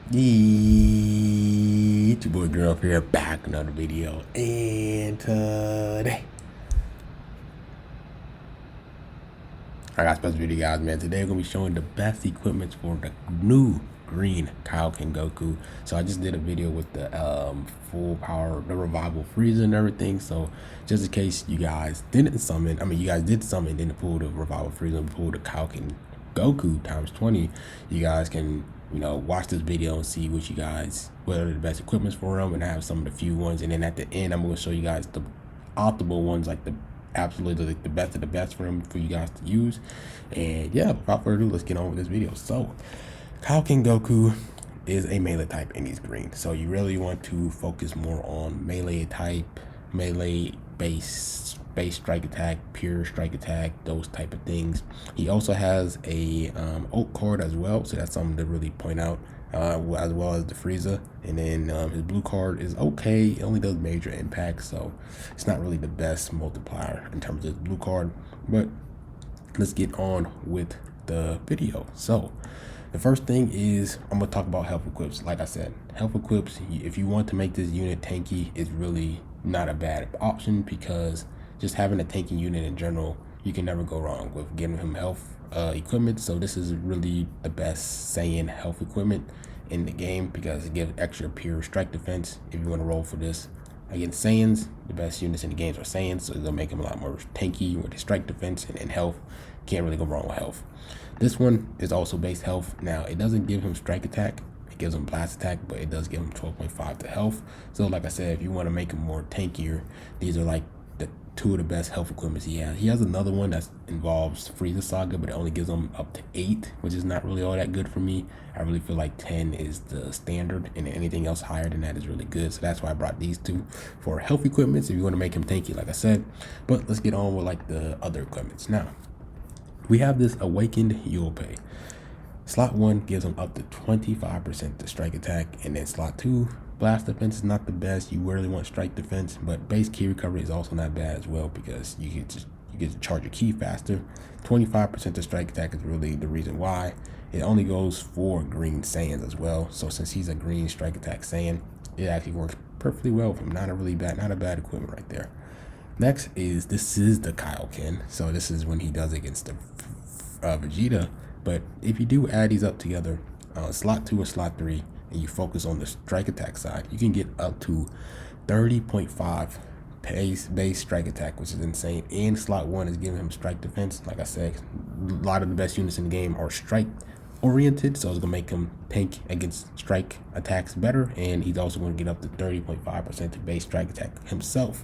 It's your boy Girl here, back another video, and today I got a special video, guys. Man, today we're gonna be showing the best equipment for the new green KAIOKEN GOKU. So I just did a video with the full power, the revival freezer and everything. So just in case you guys didn't summon, you guys did summon, didn't pull the revival freezer and pull the KAIOKEN GOKU times 20, you guys can watch this video and see what what are the best equipments for them, and I have some of the few ones, and then at the end I'm going to show you guys the optimal ones, like the absolutely the best of the best for them for you guys to use. And yeah, without further ado, let's get on with this video. So KAIOKEN GOKU is a melee type and he's green, so you really want to focus more on melee type, melee base strike attack, pure strike attack, those type of things. He also has a ult card as well, so that's something to really point out, as well as the freezer. And then his blue card is okay, it only does major impact, so it's not really the best multiplier in terms of the blue card. But let's get on with the video. So the first thing is I'm gonna talk about health equips. Like I said, health equips, if you want to make this unit tanky, is really not a bad option, because just having a tanking unit in general, you can never go wrong with giving him health equipment. So this is really the best Saiyan health equipment in the game, because it gives extra pure strike defense if you want to roll for this. Against Saiyans, the best units in the games are Saiyans, so they'll make them a lot more tanky with the strike defense and health. Can't really go wrong with health. This one is also base health. Now, it doesn't give him strike attack, it gives him blast attack, but it does give him 12.5 to health. So like I said, if you want to make him more tankier, these are like the two of the best health equipments he has. He has another one that involves Frieza Saga, but it only gives him up to 8, which is not really all that good for me. I really feel like 10 is the standard, and anything else higher than that is really good. So that's why I brought these two for health equipments if you want to make him tanky, like I said. But let's get on with like the other equipments. Now, we have this Awakened Yulpei. Slot 1 gives him up to 25% to strike attack, and then slot 2, blast defense is not the best. You really want strike defense, but base key recovery is also not bad as well, because you get to charge your key faster. 25% to strike attack is really the reason why. It only goes for green Saiyans as well, so since he's a green strike attack Saiyan, it actually works perfectly well for him. Not a bad equipment right there. Next is, this is the KAIOKEN, so this is when he does it against the Vegeta. But if you do add these up together, slot 2 and slot 3, and you focus on the strike attack side, you can get up to 30.5 base strike attack, which is insane. And slot 1 is giving him strike defense. Like I said, a lot of the best units in the game are strike oriented, so it's gonna make him tank against strike attacks better. And he's also going to get up to 30.5% to base strike attack himself,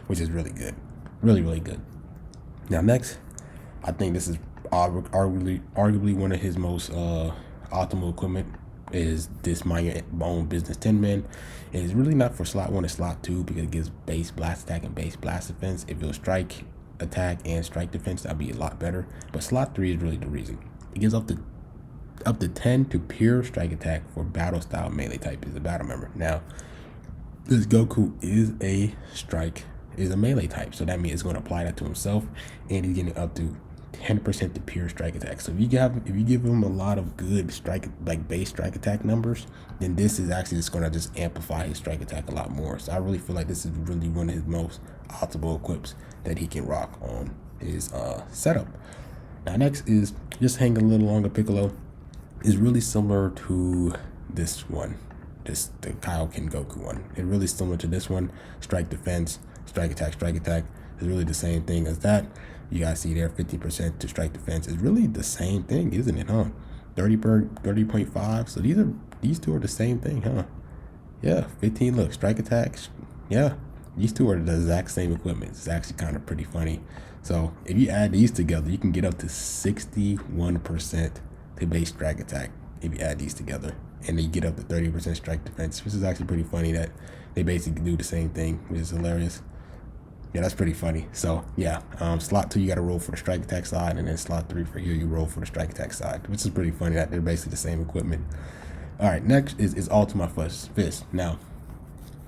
which is really good, really good. Now next, I think this is arguably one of his most optimal equipment, is this My Own Business 10-man. It is really not for slot 1 and slot 2, because it gives base blast attack and base blast defense. If it was strike attack and strike defense, that'd be a lot better. But slot 3 is really the reason. It gives up to 10 to pure strike attack for battle style melee type, is a battle member. Now, this Goku is a melee type, so that means it's going to apply that to himself, and he's getting up to 10% to pure strike attack. So if you give him a lot of good strike, like base strike attack numbers, then this is actually just going to just amplify his strike attack a lot more. So I really feel like this is really one of his most optimal equips that he can rock on his setup. Now next is just hang a little longer. Piccolo is really similar to this one, the KAIOKEN GOKU one. It's really similar to this one. Strike defense, strike attack is really the same thing as that. You guys see there, 50% to strike defense is really the same thing, isn't it, huh? 30.5. So these two are the same thing, huh? Yeah, 15. Look, strike attacks. Yeah, these two are the exact same equipment. It's actually kind of pretty funny. So if you add these together, you can get up to 61% to base strike attack if you add these together, and then you get up to 30% strike defense, which is actually pretty funny that they basically do the same thing, which is hilarious. Yeah, that's pretty funny. So yeah, slot 2 you got to roll for the strike attack side, and then slot 3 for here you roll for the strike attack side, which is pretty funny that they're basically the same equipment. All right, next is Ultimate Fist. Now,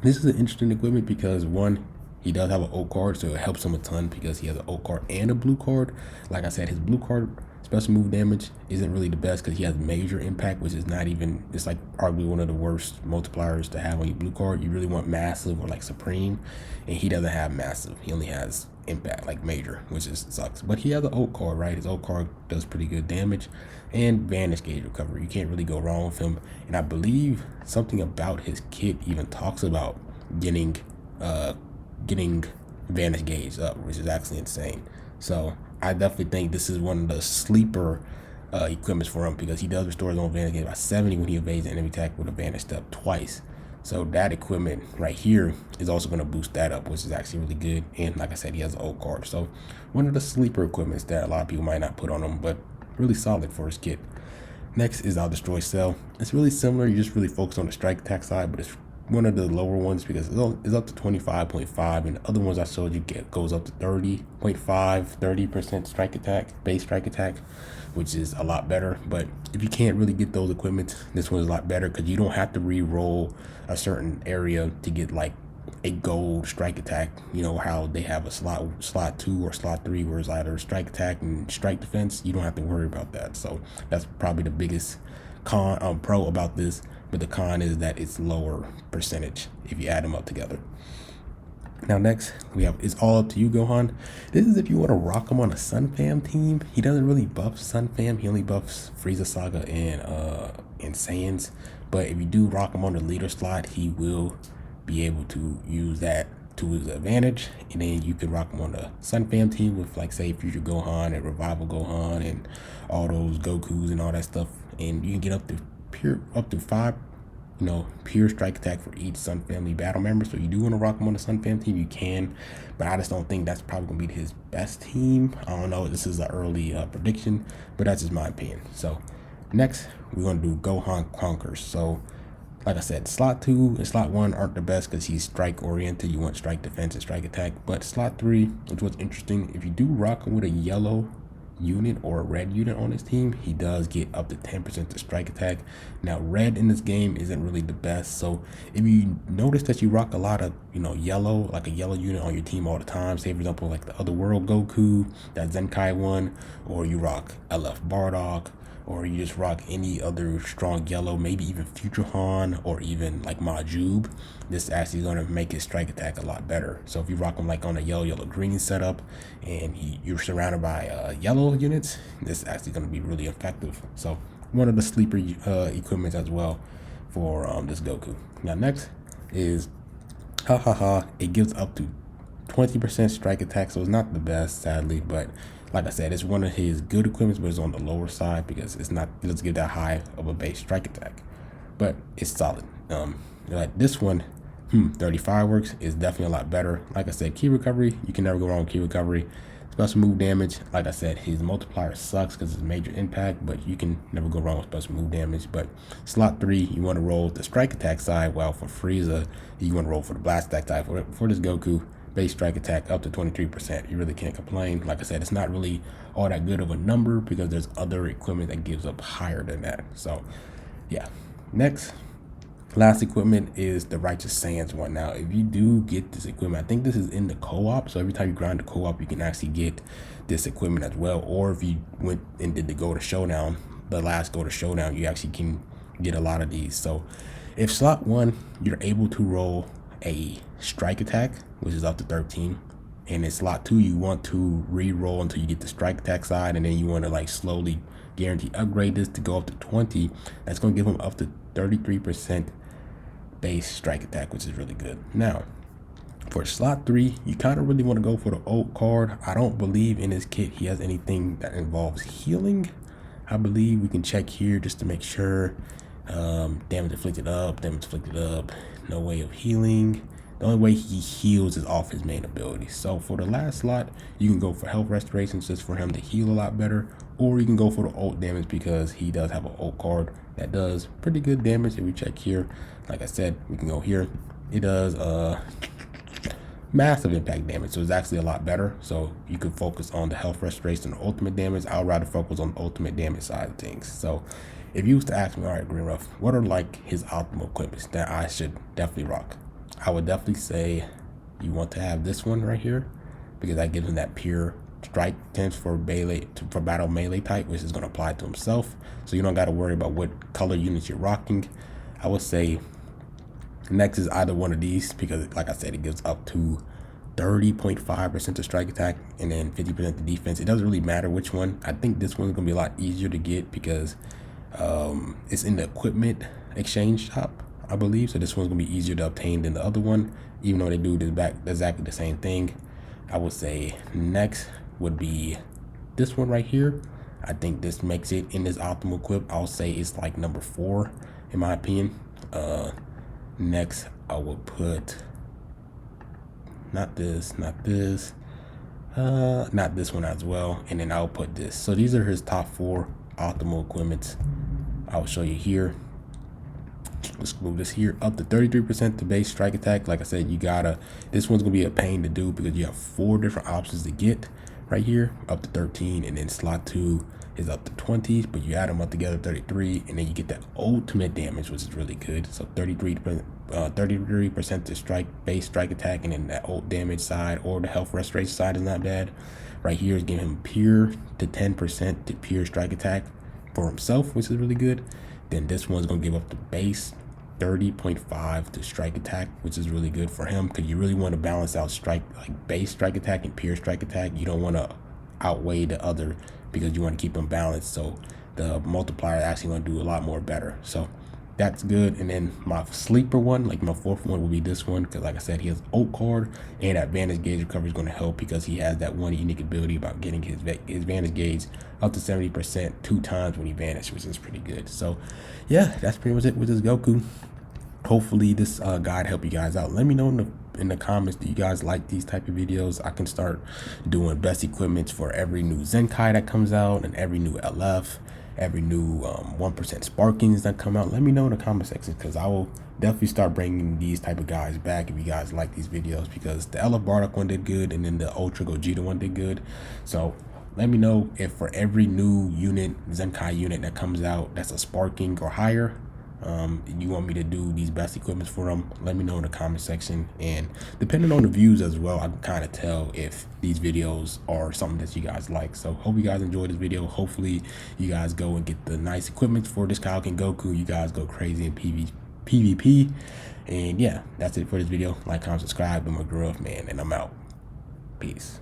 this is an interesting equipment because, one, he does have an ult card, so it helps him a ton because he has an ult card and a blue card. Like I said, his blue card special move damage isn't really the best because he has major impact, which is not even, it's like arguably one of the worst multipliers to have on your blue card. You really want massive or like supreme, and he doesn't have massive. He only has impact, like major, which is sucks. But he has an ult card, right? His ult card does pretty good damage, and vanish gauge recovery. You can't really go wrong with him. And I believe something about his kit even talks about getting vanish gauge up, which is actually insane. So I definitely think this is one of the sleeper equipments for him, because he does restore his own vanish gauge by 70 when he evades an enemy attack with a vanish step twice. So that equipment right here is also going to boost that up, which is actually really good. And like I said, he has an ult card. So one of the sleeper equipments that a lot of people might not put on him, but really solid for his kit. Next is I'll Destroy Cell. It's really similar. You just really focus on the strike attack side, but it's one of the lower ones because it's up to 25.5, and the other ones I showed you goes up to 30.5, 30% strike attack, base strike attack, which is a lot better. But if you can't really get those equipments, this one is a lot better because you don't have to re-roll a certain area to get like a gold strike attack. You know how they have a slot 2 or slot 3 where it's either strike attack and strike defense. You don't have to worry about that. So that's probably the biggest pro about this. But the con is that it's lower percentage if you add them up together. Now next we have It's All Up to You Gohan. This is if you want to rock him on a Sun Fam team. He doesn't really buff Sun Fam. He only buffs Frieza Saga and Saiyans. But if you do rock him on the leader slot, he will be able to use that to his advantage. And then you can rock him on the Sun Fam team with, like, say, Future Gohan and Revival Gohan and all those Gokus and all that stuff. And you can get up to 5, you know, pure strike attack for each Sun Family battle member. So you do want to rock him on the Sun Fam team, you can, but I just don't think that's probably gonna be his best team. I don't know, this is an early prediction, but that's just my opinion. So next we're gonna do Gohan Conquers. So like I said, slot 2 and slot 1 aren't the best because he's strike oriented. You want strike defense and strike attack. But slot 3, which was interesting, if you do rock him with a yellow unit or a red unit on his team, he does get up to 10% to strike attack. Now red in this game isn't really the best, so if you notice that you rock a lot of, you know, yellow, like a yellow unit on your team all the time, say for example like the Other World Goku, that Zenkai one, or you rock LF Bardock, or you just rock any other strong yellow, maybe even Future Han, or even like Majub, this actually is going to make his strike attack a lot better. So if you rock him like on a yellow green setup and you're surrounded by yellow units, this is actually going to be really effective. So one of the sleeper equipments as well for this Goku. Now next is it gives up to 20% strike attack, so it's not the best, sadly, but like I said, it's one of his good equipments, but it's on the lower side because it doesn't give that high of a base strike attack, but it's solid. Like this one, 30 fireworks is definitely a lot better. Like I said, key recovery, you can never go wrong with key recovery. Special move damage, like I said, his multiplier sucks because it's major impact, but you can never go wrong with special move damage. But slot 3, you want to roll the strike attack side, while for Frieza, you want to roll for the blast attack side. For this Goku, base strike attack up to 23%. You really can't complain. Like I said, it's not really all that good of a number because there's other equipment that gives up higher than that. So yeah. Next, last equipment is the Righteous Saiyans one. Now if you do get this equipment, I think this is in the co-op, so every time you grind the co-op you can actually get this equipment as well. Or if you went and did the Go to Showdown, the last Go to Showdown, you actually can get a lot of these. So if slot 1, you're able to roll a strike attack, which is up to 13, and in slot 2 you want to re-roll until you get the strike attack side, and then you want to like slowly guarantee upgrade this to go up to 20. That's going to give him up to 33% base strike attack, which is really good. Now for slot 3, you kind of really want to go for the ult card. I don't believe in his kit he has anything that involves healing. I believe we can check here just to make sure. Damage inflicted up, no way of healing. The only way he heals is off his main ability. So for the last slot, you can go for health restoration just for him to heal a lot better, or you can go for the ult damage because he does have an ult card that does pretty good damage. If we check here, like I said, we can go here. It does massive impact damage, so it's actually a lot better. So you can focus on the health restoration and ultimate damage. I would rather focus on the ultimate damage side of things. So if you was to ask me, all right, Green Ruff, what are like his optimal equipment that I should definitely rock? I would definitely say you want to have this one right here because that gives him that pure strike temps for battle melee type, which is going to apply to himself. So you don't got to worry about what color units you're rocking. I would say next is either one of these, because like I said, it gives up to 30.5% to strike attack and then 50% to defense. It doesn't really matter which one. I think this one's gonna be a lot easier to get because it's in the equipment exchange shop, I believe. So this one's gonna be easier to obtain than the other one, even though they do exactly the same thing. I would say next would be this one right here. I think this makes it in this optimal equip. I'll say it's like number 4 in my opinion. Next I would put not this one as well, and then I'll put this. So these are his top 4 optimal equipments. I'll show you here. Let's move this here up to 33% to base strike attack. Like I said, this one's gonna be a pain to do because you have 4 different options to get right here, up to 13, and then slot 2 is up to 20, but you add them up together, 33, and then you get that ultimate damage, which is really good. So 33% to base strike attack, and then that ult damage side or the health restoration side is not bad. Right here is giving him pure to 10% to pure strike attack for himself, which is really good. Then this one's gonna give up the base 30.5 to strike attack, which is really good for him because you really want to balance out base strike attack and pure strike attack. You don't want to outweigh the other because you want to keep them balanced, so the multiplier is actually going to do a lot more better. So that's good. And then my sleeper one, like my 4th one, will be this one because like I said, he has ult card and advantage gauge recovery is going to help because he has that one unique ability about getting his advantage gauge up to 70% 2 times when he vanishes, which is pretty good. So yeah, that's pretty much it with this Goku. Hopefully this guide helped you guys out. Let me know in the comments, do you guys like these type of videos? I can start doing best equipments for every new Zenkai that comes out and every new LF, every new 1% sparkings that come out. Let me know in the comment section because I will definitely start bringing these type of guys back if you guys like these videos, because the LF Bardock one did good and then the Ultra Gogeta one did good. So let me know if for every new unit, Zenkai unit that comes out that's a sparking or higher, you want me to do these best equipments for them. Let me know in the comment section, and depending on the views as well, I can kind of tell if these videos are something that you guys like. So hope you guys enjoyed this video. Hopefully you guys go and get the nice equipment for this KAIOKEN Goku. You guys go crazy in PvP, and yeah, that's it for this video. Like, comment, subscribe. I'm a groove man, and I'm out. Peace.